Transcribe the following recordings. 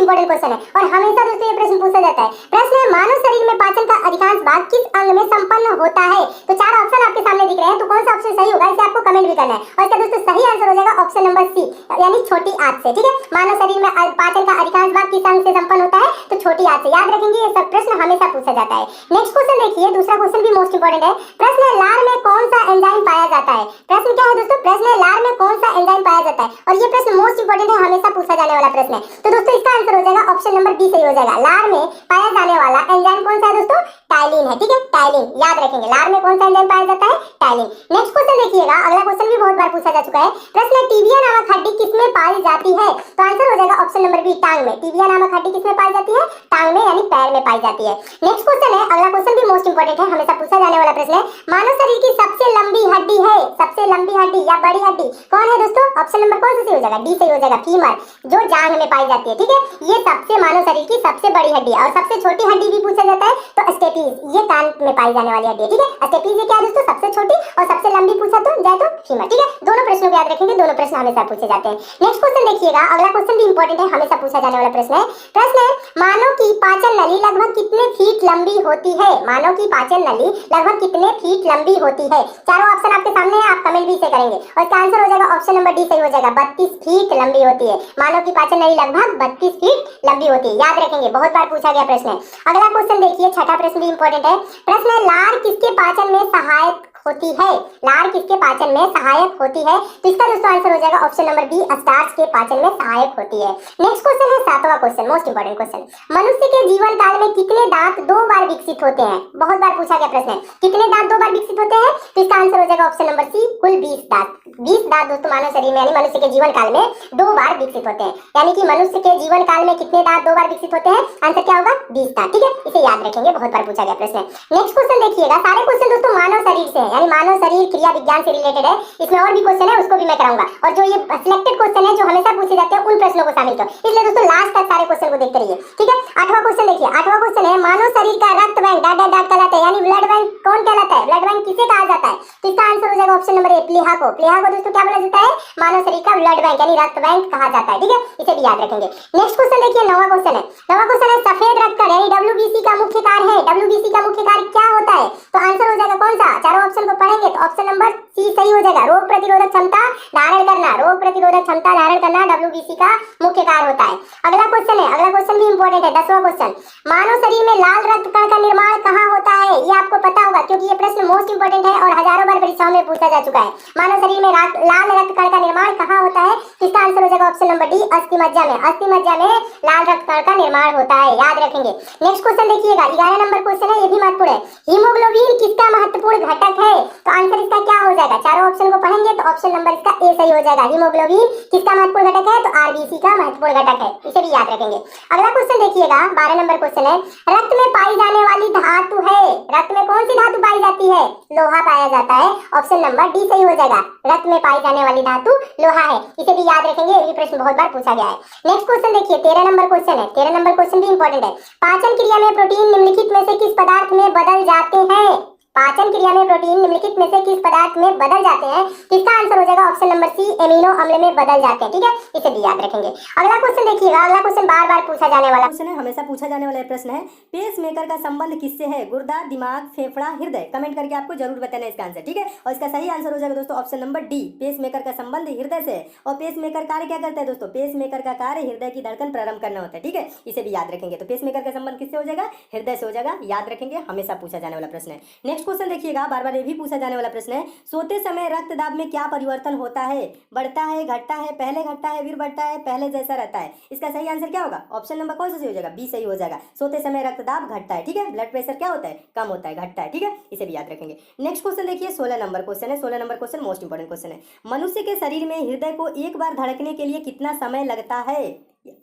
Important question है और हमेशा दोस्तों ये प्रश्न पूछा जाता है। प्रश्न है मानव शरीर में पाचन का अधिकांश भाग किस अंग में संपन्न होता है। तो चार ऑप्शन आपके सामने दिख रहे हैं, तो कौन सा ऑप्शन सही होगा इसे आपको कमेंट भी करना है। और इसका दोस्तों सही आंसर हो जाएगा ऑप्शन नंबर सी, यानी छोटी आंत से। ठीक है, मानव शरीर में पाचन का अधिकांश भाग किस अंग से संपन्न होता है, तो छोटी आंत से। याद रखेंगे, ये सब प्रश्न हमेशा पूछा जाता है। नेक्स्ट क्वेश्चन देखिए, दूसरा क्वेश्चन भी मोस्ट इंपॉर्टेंट है। प्रश्न है लार में कौन सा एंजाइम पाया जाता है। प्रश्न क्या है दोस्तों, प्रश्न है लार में कौन सा एंजाइम पाया जाता है और ये प्रश्न मोस्ट इंपॉर्टेंट है, हमेशा पूछा जाने वाला प्रश्न है। तो दोस्तों इसका आंसर हो जाएगा ऑप्शन नंबर बी सही हो जाएगा। लार में पाया जाने वाला एंजाइम कौन सा है दोस्तों, टाइलिन है। ठीक है, टाइलिन याद रखेंगे, लार में कौन सा एंजाइम पाया जाता है, टाइलिन। नेक्स्ट क्वेश्चन देखिएगा, अगला क्वेश्चन भी बहुत बार पूछा जा चुका है। प्रश्न है टिबिया नामक हड्डी किसमें पाई जाती है। तो आंसर हो जाएगा ऑप्शन नंबर बी, टांग में। टिबिया नामक हड्डी किसमें पाई जाती है, टांग में यानी पैर में पाई जाती है। नेक्स्ट क्वेश्चन है, अगला क्वेश्चन भी मोस्ट इंपॉर्टेंट है, हमेशा पूछा जाने वाला प्रश्न है। मानव शरीर की सबसे लंबी हड्डी है, सबसे लंबी हड्डी या बड़ी हड्डी कौन है दोस्तों। ऑप्शन नंबर कौन सा सही हो जाएगा, डी सही हो जाएगा, फीमर, जो जांघ में पाई जाती है। ठीक है, ये सबसे मानव शरीर की सबसे बड़ी हड्डी है। और सबसे छोटी हड्डी भी पूछा जाता है, तो स्टेपीज, ये कान में पाई जाने वाली हड्डी है। ठीक है, स्टेपीज ये क्या है दोस्तों, सबसे छोटी, और सबसे लंबी पूछा तो जाए तो फीमर। ठीक है, दोनों प्रश्नों को याद रखेंगे, दोनों प्रश्न हमेशा पूछे जाते हैं। नेक्स्ट क्वेश्चन देखिएगा, अगला क्वेश्चन भी इंपॉर्टेंट है, हमेशा पूछा जाने वाला प्रश्न है। प्रश्न है मानव की पाचन नली लगभग कितने फीट लंबी होती है। मानव की पाचन नली लगभग कितने फीट लंबी होती है। चारों ऑप्शन आपके सामने है, आप कमेंट भी से करेंगे और इसका आंसर हो जाएगा ऑप्शन नंबर डी सही हो जाएगा, 32 फीट लंबी होती है। मानव की पाचन नली लगभग 32 फीट लंबी होती है, याद रखेंगे, बहुत बार पूछा गया प्रश्न है। अगला क्वेश्चन देखिए, छठा प्रश्न भी इंपॉर्टेंट है। प्रश्न है लार किसके पाचन में सहायक होती है। लार किसके पाचन में सहायक होती है, तो इसका दोस्तों आंसर हो जाएगा ऑप्शन नंबर बी, स्टार्च के पाचन में सहायक होती है। नेक्स्ट क्वेश्चन है सातवां क्वेश्चन, मोस्ट इंपॉर्टेंट क्वेश्चन। मनुष्य के जीवन काल में कितने दांत 2 बार विकसित होते हैं। बहुत बार पूछा गया प्रश्न है, कितने दांत 2 बार विकसित होते हैं, तो इसका आंसर हो जाएगा ऑप्शन नंबर सी, कुल 20 दांत। 20 दांत दोस्तों मानव शरीर में यानी मनुष्य के जीवन काल में 2 बार विकसित होते हैं। यानी कि मनुष्य के जीवन काल में कितने दांत 2 बार विकसित होते हैं, आंसर क्या होगा, 20 दांत। ठीक है, इसे याद रखेंगे, बहुत बार पूछा गया प्रश्न है। नेक्स्ट क्वेश्चन देखिएगा, सारे क्वेश्चन दोस्तों मानव शरीर से है, यानी मानव शरीर क्रिया विज्ञान से रिलेटेड है। इसमें और भी क्वेश्चन है, उसको भी मैं कराऊंगा। और जो ये सिलेक्टेड क्वेश्चन है जो हमेशा पूछे जाते हैं, उन प्रश्नों को शामिल करो, इसलिए दोस्तों लास्ट तक सारे क्वेश्चन को देखते रहिए। ठीक है, आठवां क्वेश्चन देखिए, आठवां क्वेश्चन है मानव शरीर का रक्त बैंक डॉट डॉट डॉट कहलाता है, यानी ब्लड बैंक कौन कहलाता है, ब्लड बैंक किसे कहा जाता है, तो इसका आंसर हो जाएगा ऑप्शन नंबर ए, प्लीहा को। प्लीहा को दोस्तों क्या बोला जाता है, मानव शरीर का ब्लड बैंक यानी रक्त बैंक कहा जाता है। ठीक है, इसे भी याद रखेंगे। नेक्स्ट क्वेश्चन देखिए, नौवां क्वेश्चन है। नौवां क्वेश्चन है सफेद रक्त कण यानी WBC का मुख्य कार्य है। WBC का मुख्य कार्य क्या होता है, तो आंसर हो जाएगा कौन सा, चारों ऑप्शन को पढ़ेंगे तो ऑप्शन नंबर सी सही हो जाएगा, रोग प्रतिरोधक क्षमता धारण करना। रोग प्रतिरोधक क्षमता धारण करना WBC का मुख्य कार्य होता है। अगला क्वेश्चन है, अगला क्वेश्चन भी इंपॉर्टेंट है, 10वां क्वेश्चन। मानव शरीर में लाल रक्त कण का निर्माण कहाँ होता है, ये आपको पता होगा क्योंकि ये प्रश्न मोस्ट इंपॉर्टेंट है और हजारों बार परीक्षाओं में पूछा जा चुका है। मानव शरीर में लाल रक्त कण का निर्माण कहाँ होता है, तो इसका आंसर हो जाएगा ऑप्शन नंबर डी, अस्थि मज्जा में। अस्थि मज्जा में लाल रक्त कण का निर्माण होता है, याद रखेंगे। नेक्स्ट क्वेश्चन देखिएगा, 11 नंबर क्वेश्चन है, ये भी महत्वपूर्ण है। हीमोग्लोबिन किसका महत्वपूर्ण घटक है, तो आंसर इसका क्या हो जाएगा, चारों ऑप्शन को पढ़ेंगे तो ऑप्शन नंबर इसका ए सही हो जाएगा। हीमोग्लोबिन किसका महत्वपूर्ण घटक है, तो RBC का महत्वपूर्ण घटक है, इसे भी याद रखेंगे। अगला क्वेश्चन देखिएगा, 12 नंबर क्वेश्चन है। रक्त में पाई जाने वाली धातु है, रक्त में कौन सी धातु पाई जाती है, लोहा पाया जाता है, ऑप्शन नंबर डी सही हो जाएगा। रक्त में पाई जाने वाली धातु लोहा है, इसे भी याद रखेंगे, ये प्रश्न बहुत बार पूछा गया है। नेक्स्ट क्वेश्चन देखिए, 13 नंबर क्वेश्चन है। 13 नंबर क्वेश्चन भी इंपॉर्टेंट है। पाचन क्रिया में प्रोटीन निम्नलिखित में से किस पदार्थ में बदल जाते हैं। पाचन क्रिया में प्रोटीन निम्नलिखित में से किस पदार्थ में बदल जाते हैं, इसका आंसर हो जाएगा ऑप्शन नंबर सी, एमिनो अम्ल में बदल जाते हैं। ठीक है, इसे भी याद रखेंगे। अगला क्वेश्चन देखिएगा, अगला क्वेश्चन बार बार पूछा जाने वाला क्वेश्चन है, हमेशा पूछा जाने वाला प्रश्न है। पेस मेकर का संबंध किससे है, गुर्दा, दिमाग, फेफड़ा, हृदय। कमेंट करके आपको जरूर बताना इसका आंसर। ठीक है, और इसका सही आंसर हो जाएगा दोस्तों option number D, pacemaker का संबंध हृदय से। और पेस मेकर कार्य क्या करता है दोस्तों, पेस मेकर का कार्य हृदय की धड़कन प्रारंभ करना होता है। ठीक है, इसे भी याद रखेंगे। तो पेस मेकर का संबंध किससे हो जाएगा, हृदय से हो जाएगा, याद रखेंगे, हमेशा पूछा जाने वाला प्रश्न है। नेक्स्ट क्वेश्चन देखिएगा, बार बार ये भी पूछा जाने वाला प्रश्न है। सोते समय रक्त दाब में क्या परिवर्तन होता है, बढ़ता है, घटता है, पहले घटता है फिर बढ़ता है, पहले जैसा रहता है। इसका सही आंसर क्या होगा, ऑप्शन नंबर कौन सा सही हो जाएगा, बी सही हो जाएगा। सोते समय रक्त दाब घटता है। ठीक है, ब्लड प्रेशर क्या होता है, कम होता है, घटता है। ठीक है, इसे भी याद रखेंगे। नेक्स्ट क्वेश्चन देखिए, 16 नंबर क्वेश्चन है। 16 number question most important question है। मनुष्य के शरीर में हृदय को एक बार धड़कने के लिए कितना समय लगता है।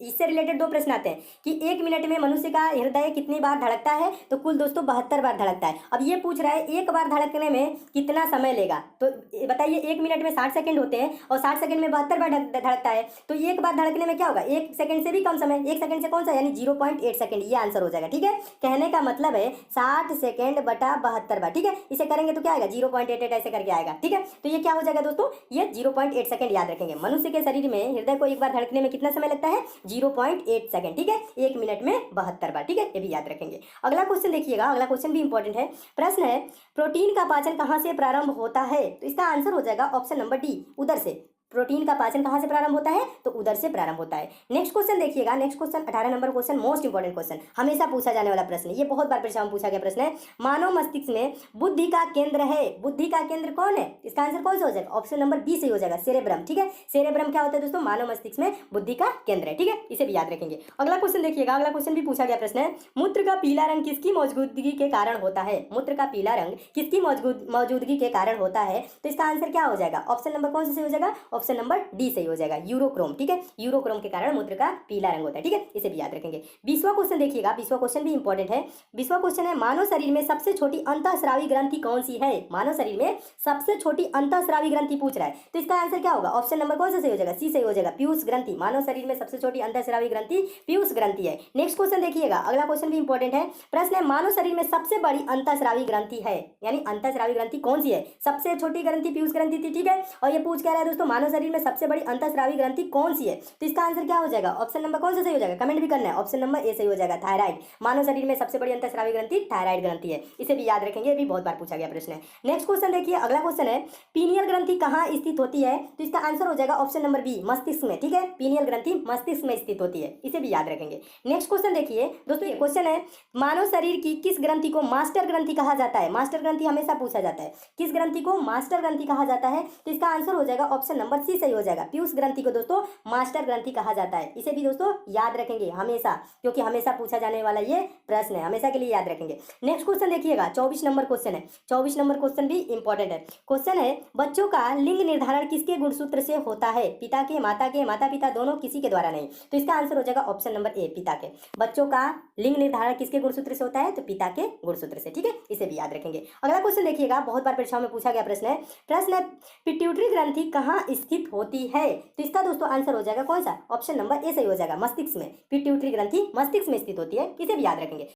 इससे रिलेटेड 2 प्रश्न आते हैं कि 1 मिनट में मनुष्य का हृदय कितनी बार धड़कता है, तो कुल दोस्तों 72 बार धड़कता है। अब ये पूछ रहा है एक बार धड़कने में कितना समय लेगा, तो बताइए 1 मिनट में 60 सेकंड होते हैं और 60 सेकंड में 72 बार धड़कता है, तो एक बार धड़कने में क्या होगा, 1 सेकंड से भी कम समय, 1 सेकंड से कौन सा, यानी 0.8 सेकंड, ये आंसर हो जाएगा। ठीक है, कहने का मतलब है 60 सेकंड बटा 72 बार। ठीक है, इसे करेंगे तो क्या आएगा, 0.88 ऐसे करके आएगा। ठीक है, तो ये क्या हो जाएगा दोस्तों, ये 0.8 सेकंड याद रखेंगे। मनुष्य के शरीर में हृदय को एक बार धड़कने में कितना समय लगता है, 0.8 सेकंड, ठीक है, 1 मिनट में 72 बार, ठीक है, ये भी याद रखेंगे। अगला क्वेश्चन देखिएगा, अगला क्वेश्चन भी इंपॉर्टेंट है। प्रश्न है प्रोटीन का पाचन कहाँ से प्रारंभ होता है? तो इसका आंसर हो जाएगा ऑप्शन नंबर डी, उदर से। प्रोटीन का पाचन कहाँ से प्रारंभ होता है? तो उदर से प्रारंभ होता है। नेक्स्ट क्वेश्चन देखिएगा, next question 18 number question, most important question, हमेशा पूछा जाने वाला प्रश्न, ये बहुत बार परीक्षा में पूछा गया प्रश्न है। मानव मस्तिष्क में बुद्धि का केंद्र है, बुद्धि का केंद्र कौन है? इसका आंसर कौन सा हो जाएगा? ऑप्शन नंबर बी सही हो जाएगा, सेरेब्रम, ठीक है। सेरेब्रम क्या होता है दोस्तों? मानव मस्तिष्क में बुद्धि का केंद्र है, ठीक है, इसे भी याद रखेंगे। अगला क्वेश्चन देखिएगा, अगला क्वेश्चन भी पूछा गया प्रश्न है, मूत्र का पीला रंग किसकी मौजूदगी के कारण होता है? मूत्र का पीला रंग किसकी मौजूदगी के कारण होता है? तो इसका आंसर क्या हो जाएगा? ऑप्शन नंबर कौन सा सही हो जाएगा? ऑप्शन नंबर डी हो जाएगा, यूरोक्रोम, ठीक है, यूरोक्रोम के कारण मूत्र का पीला रंग होता है, ठीक है, इसे भी याद रखेंगे। 20वां क्वेश्चन देखिएगा, 20वां क्वेश्चन भी इंपॉर्टेंट है। 20वां क्वेश्चन है मानव शरीर में सबसे छोटी अंतःस्रावी ग्रंथि कौन सी है? मानव शरीर में सबसे छोटी अंतःस्रावी ग्रंथि पूछ रहा है, तो इसका आंसर क्या होगा? ऑप्शन नंबर कौन सा सही हो जाएगा? सी सही हो जाएगा, पीयूष ग्रंथि। मानव शरीर में सबसे छोटी अंतःस्रावी ग्रंथि पीयूष ग्रंथि है। नेक्स्ट क्वेश्चन देखिएगा, अगला क्वेश्चन भी इंपॉर्टेंट है। प्रश्न है मानव शरीर में सबसे बड़ी अंतःस्रावी ग्रंथि है, यानी अंतःस्रावी ग्रंथि कौन सी है? सबसे छोटी ग्रंथि पीयूष ग्रंथि थी, ठीक है, और ये पूछ क्या रहा है दोस्तों? मानव शरीर में सबसे बड़ी अंतःस्रावी ग्रंथि कौन सी है? तो इसका आंसर क्या हो जाएगा? ऑप्शन नंबर कौन सा सही हो जाएगा? कमेंट भी करना है, ऑप्शन नंबर ए सही हो जाएगा, थायराइड। मानव शरीर में सबसे बड़ी अंतःस्रावी ग्रंथि थायराइड ग्रंथि है, इसे भी याद रखेंगे, ये भी बहुत बार पूछा गया प्रश्न है। नेक्स्ट क्वेश्चन देखिए, अगला क्वेश्चन है पीनियल ग्रंथि कहाँ स्थित होती है? तो इसका आंसर हो जाएगा ऑप्शन नंबर बी, मस्तिष्क में, ठीक है, पीनियल ग्रंथि मस्तिष्क में स्थित होती है, इसे भी याद रखेंगे। नेक्स्ट क्वेश्चन देखिए दोस्तों, ये क्वेश्चन है मानव शरीर की किस ग्रंथि को मास्टर ग्रंथि कहा जाता है? मास्टर ग्रंथि हमेशा पूछा जाता है, किस ग्रंथि को मास्टर ग्रंथि कहा जाता है? तो इसका आंसर हो जाएगा ऑप्शन नंबर सी सही हो जाएगा, पीयूष ग्रंथि को दोस्तों मास्टर ग्रंथि कहा जाता है, इसे भी दोस्तों याद रखेंगे हमेशा, क्योंकि हमेशा पूछा जाने वाला ये प्रश्न है, हमेशा के लिए याद रखेंगे। नेक्स्ट क्वेश्चन देखिएगा, 24 नंबर क्वेश्चन है, 24 नंबर क्वेश्चन भी इंपॉर्टेंट है। क्वेश्चन है बच्चों का लिंग निर्धारण किसके गुणसूत्र से होता है? पिता के, माता पिता दोनों, किसी के द्वारा नहीं, तो इसका आंसर हो जाएगा ऑप्शन नंबर ए, पिता के। बच्चों का लिंग निर्धारण किसके गुणसूत्र से होता है? तो पिता के गुणसूत्र से, ठीक है, इसे भी याद रखेंगे। अगला क्वेश्चन देखिएगा, बहुत बार परीक्षाओं में पूछा गया प्रश्न है। प्रश्न है पिट्यूटरी ग्रंथि कहाँ स्थित होती है? तो इसका दोस्तों आंसर हो जाएगा कौन सा? ऑप्शन नंबर ए सही हो जाएगा, मस्तिष्क में। पिट्यूटरी ग्रंथि मस्तिष्क में स्थित होती है, इसे भी याद रखेंगे।